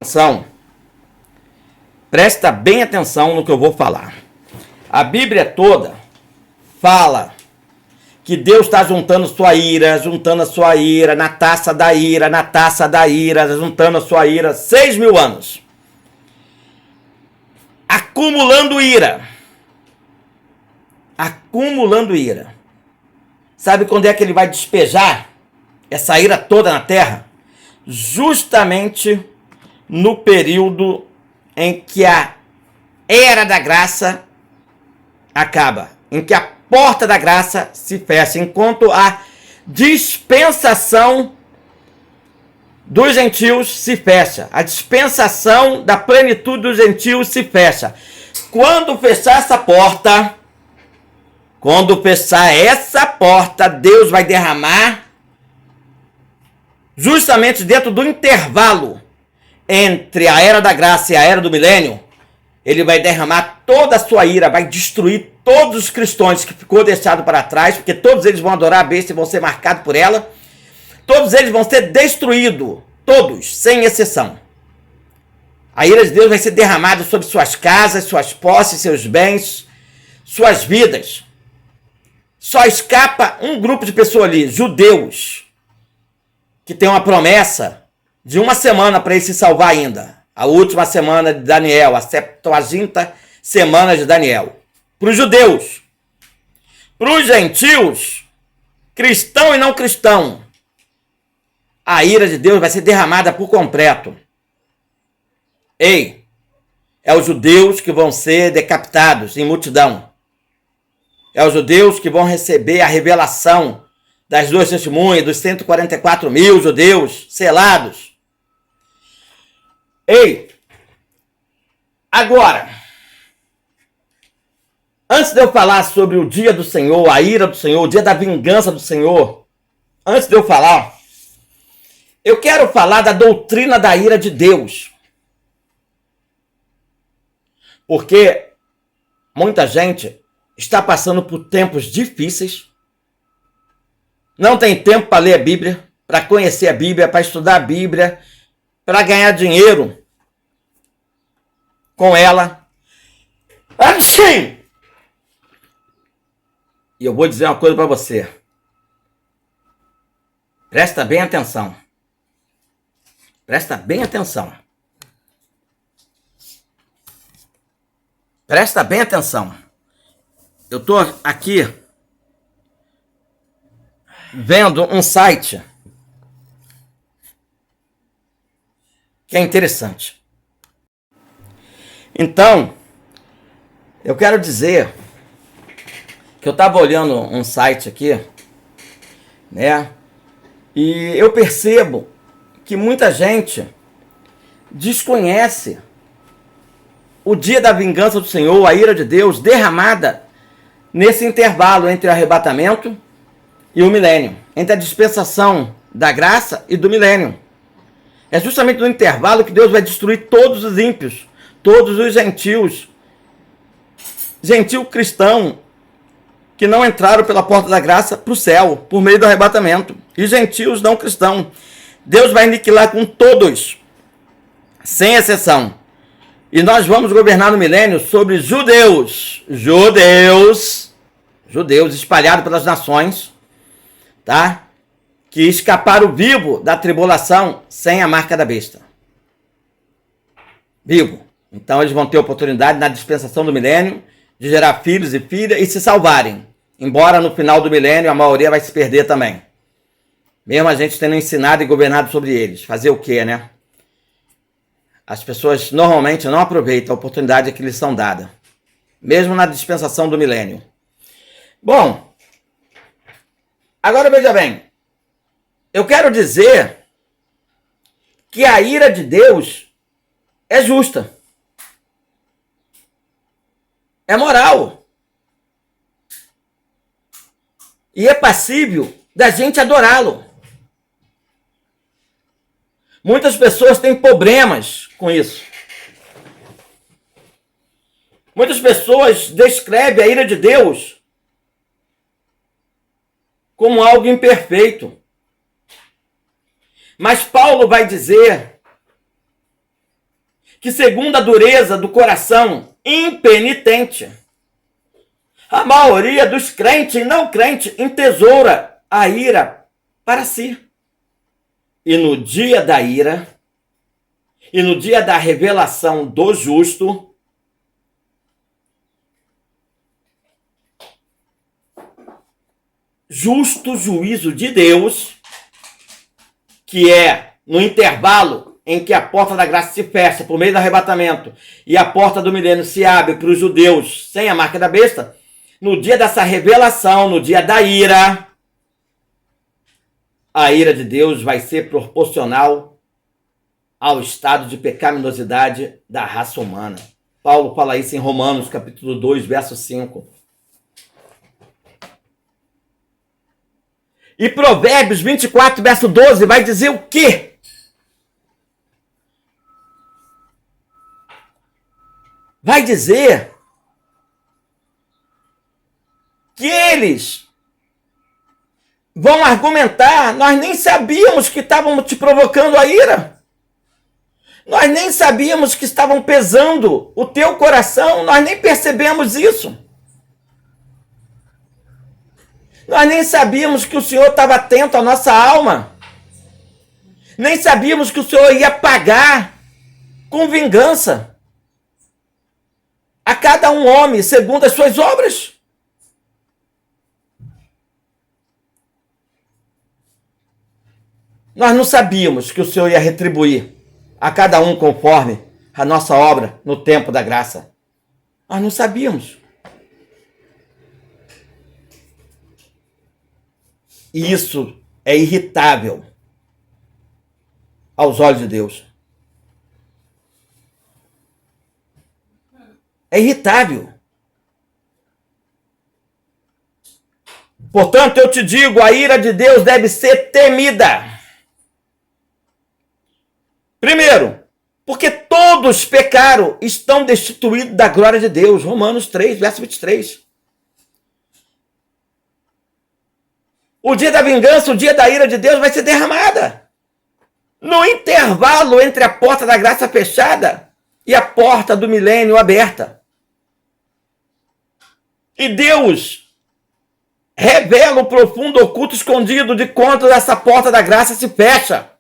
Atenção, presta bem atenção no que eu vou falar. A Bíblia toda fala que Deus está juntando a sua ira, na taça da ira, juntando a sua ira 6.000 anos. Acumulando ira. Sabe quando é que ele vai despejar essa ira toda na terra? Justamente no período em que a era da graça acaba, em que a porta da graça se fecha, enquanto a dispensação dos gentios se fecha, a dispensação da plenitude dos gentios se fecha. Quando fechar essa porta, Deus vai derramar justamente dentro do intervalo entre a era da graça e a era do milênio. Ele vai derramar toda a sua ira, vai destruir todos os cristãos que ficou deixado para trás, porque todos eles vão adorar a besta e vão ser marcados por ela. Todos eles vão ser destruídos, todos, sem exceção. A ira de Deus vai ser derramada sobre suas casas, suas posses, seus bens, suas vidas. Só escapa um grupo de pessoas ali, judeus, que tem uma promessa de uma semana para ele se salvar ainda. A última semana de Daniel, a 70ª semana de Daniel. Para os judeus. Para os gentios, cristão e não cristão, a ira de Deus vai ser derramada por completo. Ei, é os judeus que vão ser decapitados em multidão. É os judeus que vão receber a revelação das duas testemunhas, dos 144.000 judeus selados. Ei, agora, antes de eu falar sobre o dia do Senhor, a ira do Senhor, o dia da vingança do Senhor, antes de eu falar, eu quero falar da doutrina da ira de Deus. Porque muita gente está passando por tempos difíceis, não tem tempo para ler a Bíblia, para conhecer a Bíblia, para estudar a Bíblia, para ganhar dinheiro com ela. Assim! E eu vou dizer uma coisa para você. Presta bem atenção. Presta bem atenção. Presta bem atenção. Eu estou aqui vendo um site que é interessante. Então, eu quero dizer que eu estava olhando um site aqui, né? E eu percebo que muita gente desconhece o dia da vingança do Senhor, a ira de Deus derramada nesse intervalo entre o arrebatamento e o milênio, entre a dispensação da graça e do milênio. É justamente no intervalo que Deus vai destruir todos os ímpios, todos os gentios, gentil cristão, que não entraram pela porta da graça para o céu, por meio do arrebatamento, e gentios não cristãos. Deus vai aniquilar com todos, sem exceção. E nós vamos governar no milênio sobre judeus espalhados pelas nações, tá? Que escaparam vivo da tribulação sem a marca da besta. Vivo. Então eles vão ter oportunidade na dispensação do milênio de gerar filhos e filhas e se salvarem. Embora no final do milênio a maioria vai se perder também. Mesmo a gente tendo ensinado e governado sobre eles. Fazer o quê, né? As pessoas normalmente não aproveitam a oportunidade que lhes são dada. Mesmo na dispensação do milênio. Bom, agora veja bem. Eu quero dizer que a ira de Deus é justa. É moral. E é passível da gente adorá-lo. Muitas pessoas têm problemas com isso. Muitas pessoas descrevem a ira de Deus como algo imperfeito. Mas Paulo vai dizer que segundo a dureza do coração impenitente, a maioria dos crentes e não crentes entesoura a ira para si. E no dia da ira, e no dia da revelação do justo, justo juízo de Deus, que é no intervalo em que a porta da graça se fecha por meio do arrebatamento e a porta do milênio se abre para os judeus sem a marca da besta, no dia dessa revelação, no dia da ira, a ira de Deus vai ser proporcional ao estado de pecaminosidade da raça humana. Paulo fala isso em Romanos, capítulo 2, verso 5. E Provérbios 24, verso 12, vai dizer o quê? Vai dizer que eles vão argumentar: nós nem sabíamos que estavam te provocando a ira. Nós nem sabíamos que estavam pesando o teu coração, nós nem percebemos isso. Nós nem sabíamos que o Senhor estava atento à nossa alma. Nem sabíamos que o Senhor ia pagar com vingança a cada um homem segundo as suas obras. Nós não sabíamos que o Senhor ia retribuir a cada um conforme a nossa obra no tempo da graça. Nós não sabíamos. E isso é irritável aos olhos de Deus. É irritável. Portanto, eu te digo, a ira de Deus deve ser temida. Primeiro, porque todos pecaram, estão destituídos da glória de Deus. Romanos 3, verso 23. O dia da vingança, o dia da ira de Deus vai ser derramada. No intervalo entre a porta da graça fechada e a porta do milênio aberta. E Deus revela o profundo oculto escondido de quando essa porta da graça se fecha.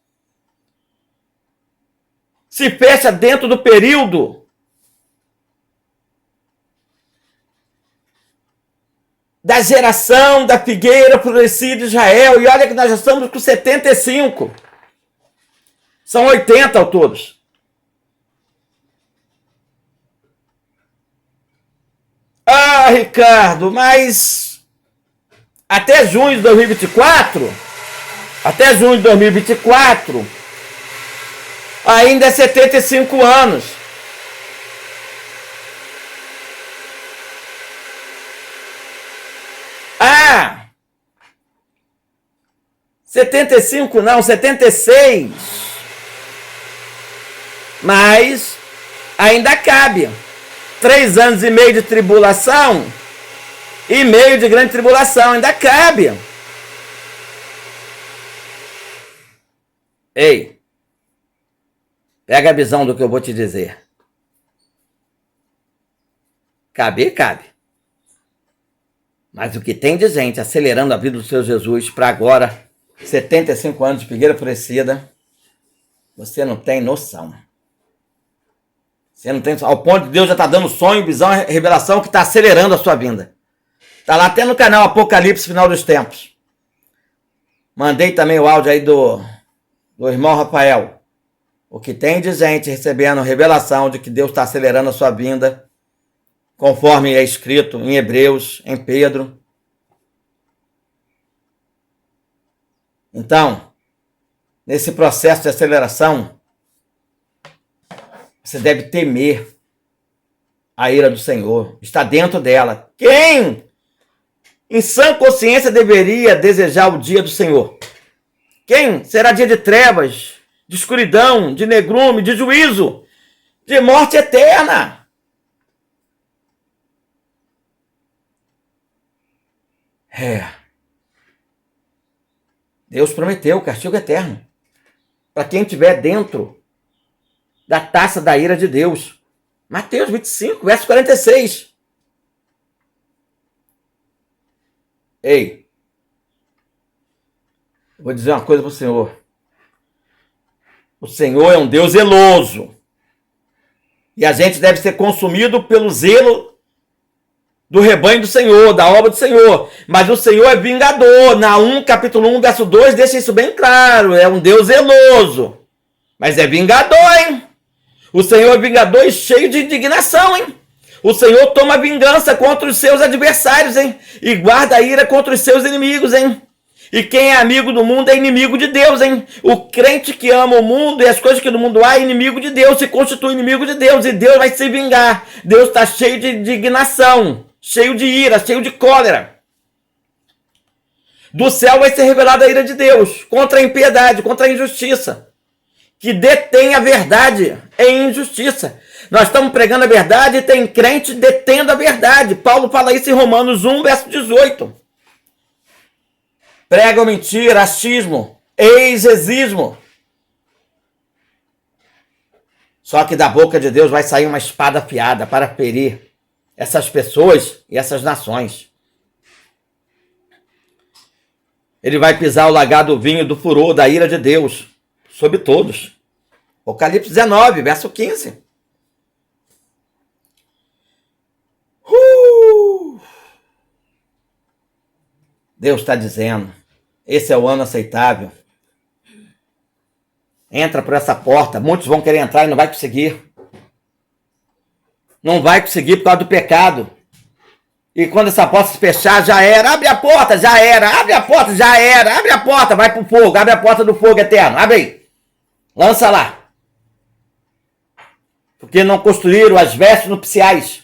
Se fecha dentro do período da geração da figueira florescida de Israel. E olha que nós já estamos com 75. São 80 ao todos. Ah, Ricardo, mas até junho de 2024, ainda é 75 anos. Ah, 75 não, 76. Mas ainda cabe 3 anos e meio de tribulação e meio de grande tribulação, ainda cabe. Ei, pega a visão do que eu vou te dizer. Cabe. Mas o que tem de gente acelerando a vida do seu Jesus para agora, 75 anos de figueira florescida, você não tem noção. Você não tem, ao ponto de Deus já está dando sonho, visão e revelação que está acelerando a sua vinda. Está lá até no canal Apocalipse Final dos Tempos. Mandei também o áudio aí do irmão Rafael. O que tem de gente recebendo revelação de que Deus está acelerando a sua vinda, conforme é escrito em Hebreus, em Pedro. Então, nesse processo de aceleração, você deve temer a ira do Senhor. Está dentro dela. Quem, em sã consciência, deveria desejar o dia do Senhor? Quem? Será dia de trevas, de escuridão, de negrume, de juízo, de morte eterna. Deus prometeu o castigo eterno para quem estiver dentro da taça da ira de Deus. Mateus 25, verso 46. Ei, vou dizer uma coisa para o Senhor. O Senhor é um Deus zeloso. E a gente deve ser consumido pelo zelo do rebanho do Senhor, da obra do Senhor. Mas o Senhor é vingador. Naum, capítulo 1, verso 2, deixa isso bem claro. É um Deus zeloso. Mas é vingador, hein? O Senhor é vingador e cheio de indignação, hein? O Senhor toma vingança contra os seus adversários, hein? E guarda a ira contra os seus inimigos, hein? E quem é amigo do mundo é inimigo de Deus, hein? O crente que ama o mundo e as coisas que do mundo há é inimigo de Deus, se constitui inimigo de Deus. E Deus vai se vingar. Deus está cheio de indignação, cheio de ira, cheio de cólera. Do céu vai ser revelada a ira de Deus contra a impiedade, contra a injustiça. Que detém a verdade em injustiça. Nós estamos pregando a verdade e tem crente detendo a verdade. Paulo fala isso em Romanos 1, verso 18. Pregam mentira, achismo, exesismo. Só que da boca de Deus vai sair uma espada afiada para ferir essas pessoas e essas nações. Ele vai pisar o lagar do vinho do furor da ira de Deus sobre todos. Apocalipse 19, verso 15. Deus está dizendo, esse é o ano aceitável. Entra por essa porta. Muitos vão querer entrar e não vai conseguir. Não vai conseguir por causa do pecado. E quando essa porta se fechar, já era. Abre a porta, já era. Abre a porta, já era. Abre a porta, vai pro fogo. Abre a porta do fogo eterno. Abre aí. Lança lá. Porque não construíram as vestes nupciais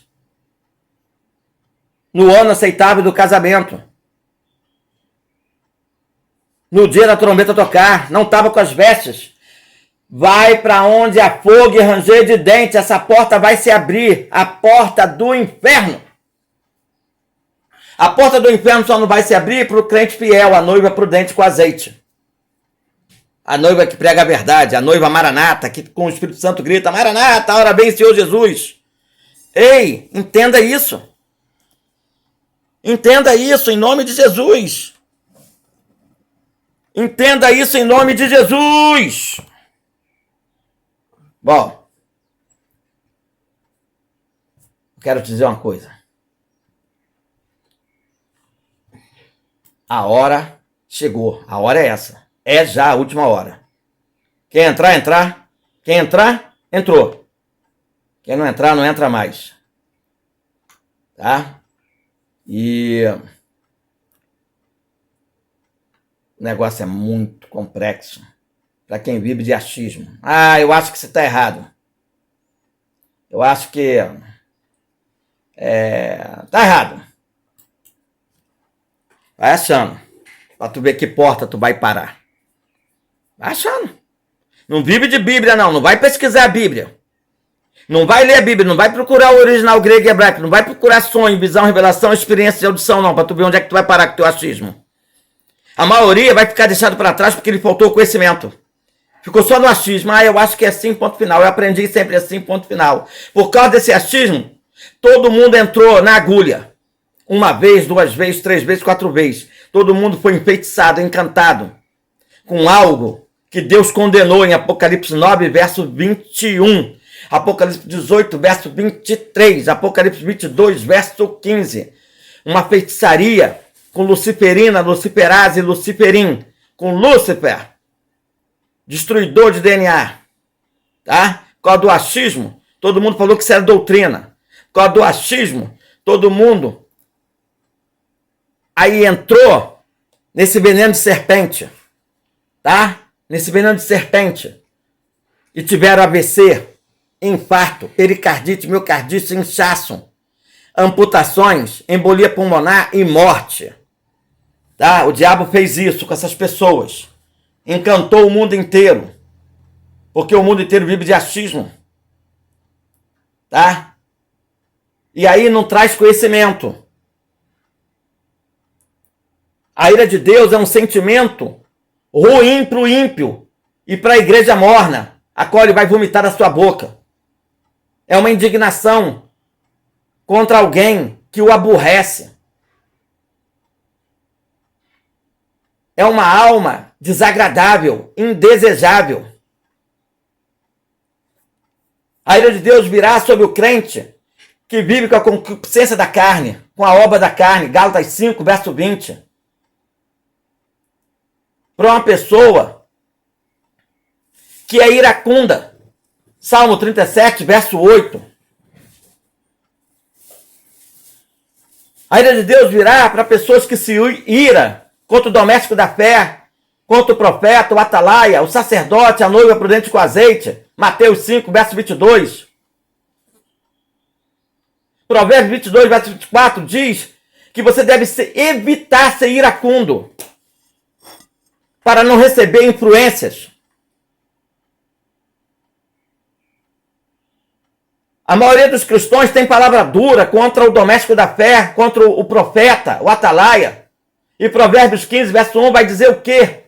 no ano aceitável do casamento. No dia da trombeta tocar, não estava com as vestes. Vai para onde há fogo e ranger de dente, essa porta vai se abrir, a porta do inferno. A porta do inferno só não vai se abrir para o crente fiel, a noiva prudente com azeite. A noiva que prega a verdade, a noiva maranata, que com o Espírito Santo grita, Maranata, ora vem, Senhor Jesus. Ei, entenda isso. Entenda isso em nome de Jesus. Entenda isso em nome de Jesus. Bom, eu quero te dizer uma coisa. A hora chegou. A hora é essa. É já a última hora. Quem entrar, entrar. Quem entrar, entrou. Quem não entrar, não entra mais. Tá? E o negócio é muito complexo para quem vive de achismo. Ah, eu acho que você está errado. Eu acho que tá errado. Vai achando. Para tu ver que porta tu vai parar. Vai achando. Não vive de Bíblia, não. Não vai pesquisar a Bíblia. Não vai ler a Bíblia. Não vai procurar o original grego e hebraico. Não vai procurar sonho, visão, revelação, experiência de audição, não. Para tu ver onde é que tu vai parar com o teu achismo. A maioria vai ficar deixado para trás porque lhe faltou conhecimento. Ficou só no achismo. Ah, eu acho que é assim, ponto final. Eu aprendi sempre assim, ponto final. Por causa desse achismo, todo mundo entrou na agulha. Uma vez, duas vezes, três vezes, quatro vezes. Todo mundo foi enfeitiçado, encantado com algo que Deus condenou em Apocalipse 9, verso 21. Apocalipse 18, verso 23. Apocalipse 22, verso 15. Uma feitiçaria com luciferina, luciferase e luciferim. Com Lúcifer, destruidor de DNA. Tá? Por causa do achismo, todo mundo falou que isso era doutrina. Por causa do achismo, todo mundo aí entrou nesse veneno de serpente. Tá? Nesse veneno de serpente. E tiveram AVC, infarto, pericardite, miocardite, inchaço, amputações, embolia pulmonar e morte. Tá? O diabo fez isso com essas pessoas. Encantou o mundo inteiro. Porque o mundo inteiro vive de achismo. Tá? E aí não traz conhecimento. A ira de Deus é um sentimento ruim para o ímpio e para a igreja morna. a qual ele vai vomitar da sua boca. É uma indignação contra alguém que o aborrece. É uma alma desagradável, indesejável. A ira de Deus virá sobre o crente que vive com a concupiscência da carne, com a obra da carne, Gálatas 5, verso 20. Para uma pessoa que é iracunda, Salmo 37, verso 8. A ira de Deus virá para pessoas que se ira contra o doméstico da fé, contra o profeta, o atalaia, o sacerdote, a noiva prudente com azeite. Mateus 5, verso 22. Provérbios 22, verso 24 diz que você deve evitar ser iracundo para não receber influências. A maioria dos cristãos tem palavra dura contra o doméstico da fé, contra o profeta, o atalaia. E Provérbios 15, verso 1 vai dizer o quê?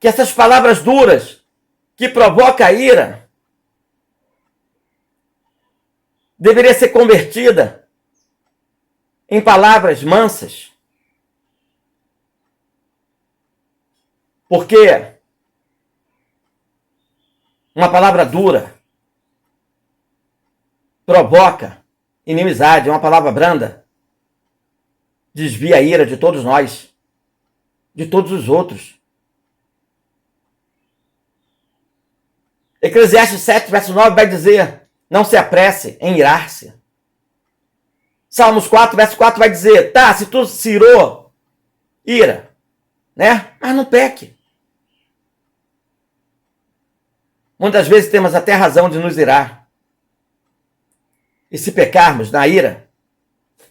Que essas palavras duras que provocam a ira deveria ser convertida em palavras mansas. Porque uma palavra dura provoca inimizade, uma palavra branda desvia a ira de todos nós, de todos os outros. Eclesiastes 7, verso 9 vai dizer: não se apresse em irar-se. Salmos 4, verso 4 vai dizer: tá, se tu se irou, ira, né? Mas não peque. Muitas vezes temos até razão de nos irar. E se pecarmos na ira,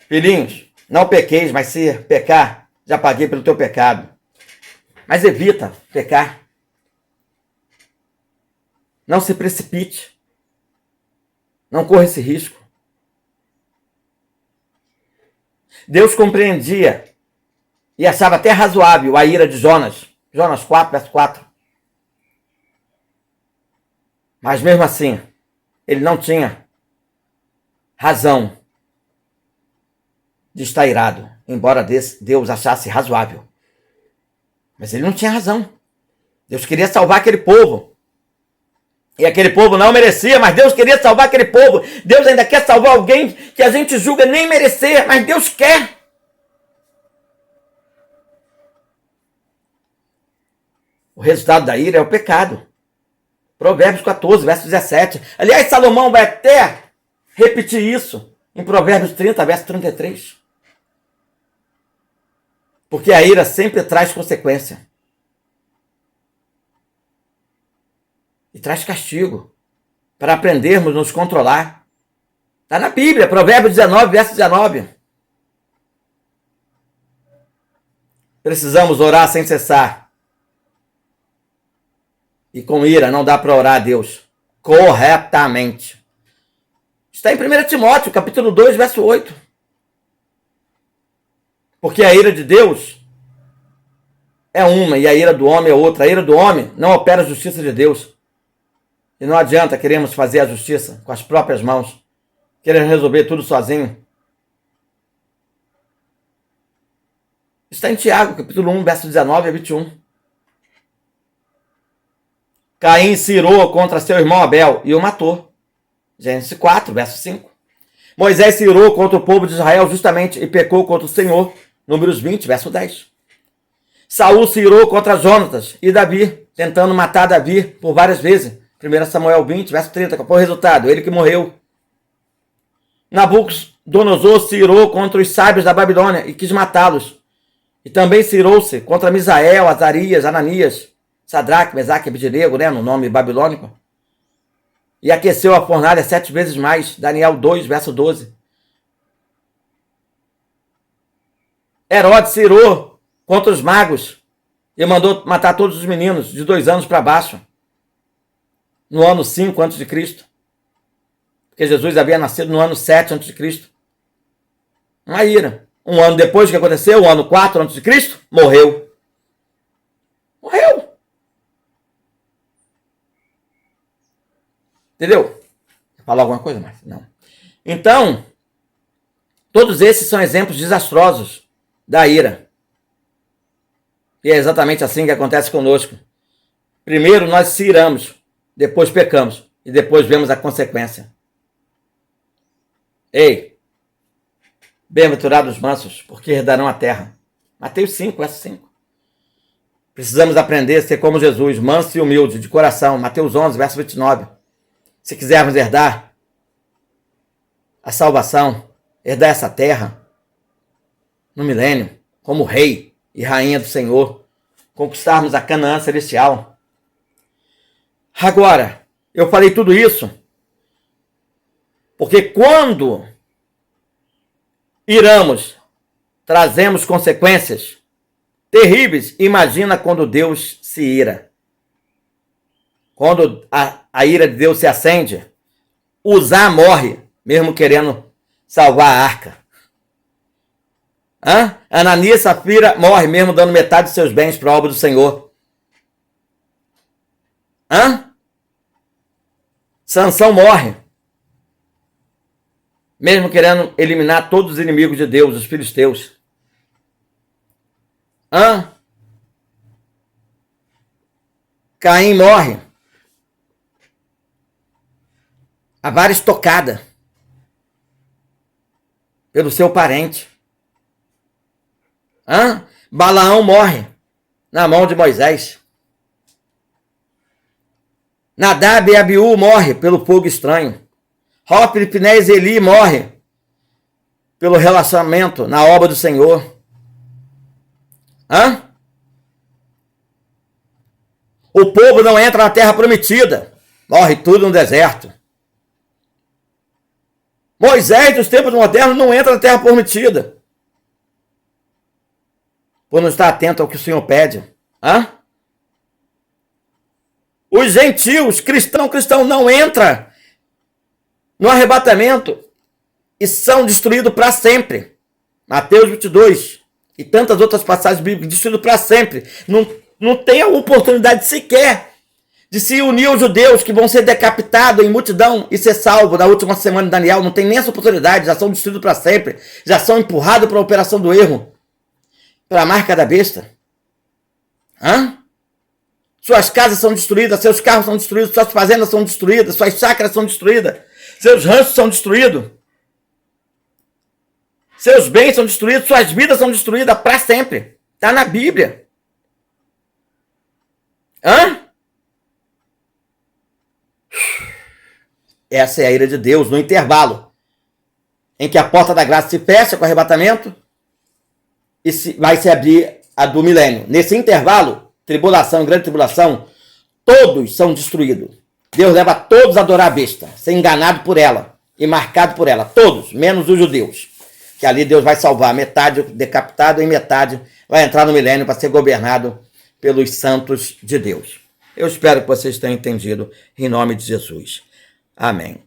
filhinhos, não pequeis, mas se pecar, já paguei pelo teu pecado. Mas evita pecar. Não se precipite. Não corra esse risco. Deus compreendia e achava até razoável a ira de Jonas. Jonas 4, verso 4. Mas mesmo assim, ele não tinha razão de estar irado, embora Deus achasse razoável. Mas ele não tinha razão. Deus queria salvar aquele povo. E aquele povo não merecia, mas Deus queria salvar aquele povo. Deus ainda quer salvar alguém que a gente julga nem merecer, mas Deus quer. O resultado da ira é o pecado. Provérbios 14, verso 17. Aliás, Salomão vai até repetir isso em Provérbios 30, verso 33. Porque a ira sempre traz consequência. E traz castigo, para aprendermos a nos controlar. Está na Bíblia, Provérbios 19, verso 19. Precisamos orar sem cessar. E com ira não dá para orar a Deus corretamente. Está em 1 Timóteo, capítulo 2, verso 8. Porque a ira de Deus é uma e a ira do homem é outra. A ira do homem não opera a justiça de Deus. E não adianta queremos fazer a justiça com as próprias mãos. Queremos resolver tudo sozinho. Está em Tiago, capítulo 1, verso 19 a 21. Caim se irou contra seu irmão Abel e o matou. Gênesis 4, verso 5. Moisés se irou contra o povo de Israel justamente e pecou contra o Senhor. Números 20, verso 10. Saul se irou contra Jonatas e Davi, tentando matar Davi por várias vezes. 1 Samuel 20, verso 30. Qual foi o resultado? Ele que morreu. Nabucodonosor se irou contra os sábios da Babilônia e quis matá-los. E também se irou-se contra Misael, Azarias, Ananias, Sadraque, Mesaque e Abednego, né, no nome babilônico. E aqueceu a fornalha 7 vezes mais. Daniel 2, verso 12. Herodes se irou contra os magos e mandou matar todos os meninos de 2 anos para baixo. No ano 5 a.C. Porque Jesus havia nascido no ano 7 a.C. Uma ira. Um ano depois que aconteceu, o ano 4 a.C., morreu. Morreu. Entendeu? Falar alguma coisa mais? Não. Então, todos esses são exemplos desastrosos da ira. E é exatamente assim que acontece conosco. Primeiro nós se iramos, depois pecamos e depois vemos a consequência. Ei, bem-aventurados os mansos, porque herdarão a terra. Mateus 5, verso 5. Precisamos aprender a ser como Jesus, manso e humilde, de coração. Mateus 11, verso 29. Se quisermos herdar a salvação, herdar essa terra, no milênio, como rei e rainha do Senhor, conquistarmos a Canaã celestial. Agora, eu falei tudo isso porque quando iramos, trazemos consequências terríveis. Imagina quando Deus se ira. Quando a ira de Deus se acende, Uzá morre, mesmo querendo salvar a arca. Ananias e Safira morre, mesmo dando metade de seus bens para a obra do Senhor. Sansão morre, mesmo querendo eliminar todos os inimigos de Deus, os filisteus. Caim morre, a vara estocada pelo seu parente. Balaão morre na mão de Moisés. Nadab e Abiú morre pelo fogo estranho. Hofni, Finés e Eli morre pelo relacionamento na obra do Senhor. O povo não entra na terra prometida. Morre tudo no deserto. Moisés, dos tempos modernos, não entra na terra prometida. Por não estar atento ao que o Senhor pede. Os gentios, cristão não entra no arrebatamento e são destruídos para sempre. Mateus 22 e tantas outras passagens bíblicas, destruídos para sempre. Não tem a oportunidade sequer de se unir aos judeus que vão ser decapitados em multidão e ser salvos na última semana de Daniel. Não tem nem essa oportunidade, já são destruídos para sempre. Já são empurrados para a operação do erro, pela marca da besta. Suas casas são destruídas, seus carros são destruídos, suas fazendas são destruídas, suas chácaras são destruídas, seus ranchos são destruídos, seus bens são destruídos, suas vidas são destruídas para sempre. Está na Bíblia. Essa é a ira de Deus no intervalo em que a porta da graça se fecha com o arrebatamento e vai se abrir a do milênio. Nesse intervalo, tribulação, grande tribulação, todos são destruídos. Deus leva todos a adorar a besta, ser enganado por ela e marcado por ela, todos, menos os judeus. Que ali Deus vai salvar metade decapitado e metade vai entrar no milênio para ser governado pelos santos de Deus. Eu espero que vocês tenham entendido, em nome de Jesus. Amém.